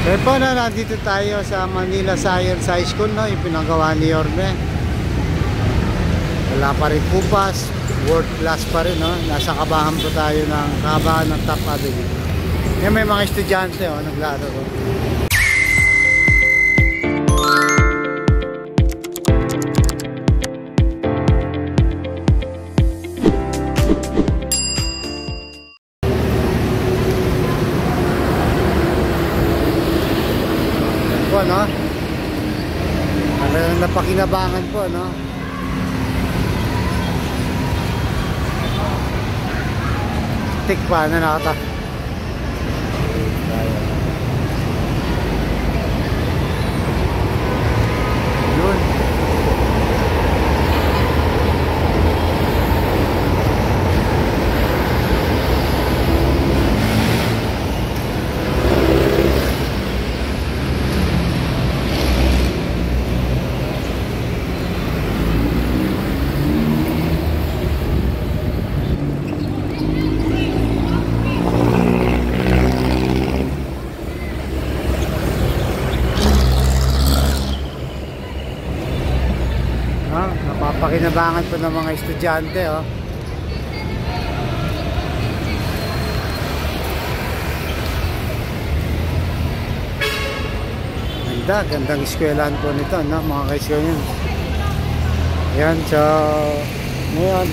Kaya po na, nandito tayo sa Manila Science High School, no? Yung pinagawa ni Yorme. Wala pa rin pupas, world class pa rin, no? Nasa kabahan po tayo ng kabahan ng Top Avenue. Yan, may mga estudyante, oh, naglaro. No? Talagang napakinabangan po, no? Tik pa na nakata. Yun. Napapakinabangan po ng mga estudyante, oh. Gandang eskwelahan po nito, no, mga kaiskwelahan. Yan, so ngayon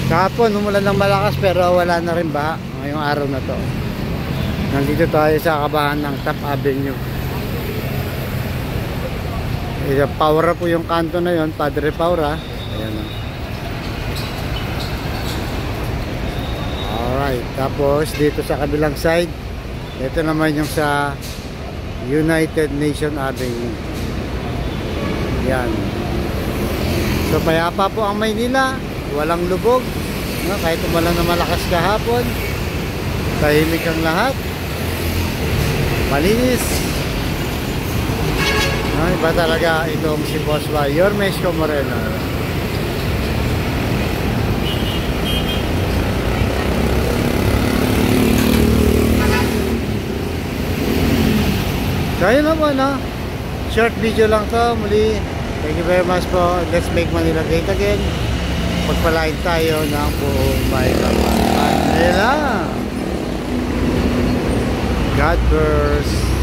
kahapon umulan ng malakas pero wala na rin baha ngayong araw na to. Nandito tayo sa kabahan ng Top Avenue. Paura po yung kanto na yon, Padre Paura. Ayan, o. Alright, tapos dito sa kabilang side, ito naman yung sa United Nation Avenue. Yan. So payapa po ang Maynila, walang lubog, no? Kahit umulan na malakas kahapon, tahimik ang lahat, malinis. No, iba talaga itong si Boss Yorme Isko Moreno. So ayun na po, no? Short video lang to. Muli, thank you very much po. Let's make Manila great again. Pagpalain tayo ng buong bayan. Manila. God first.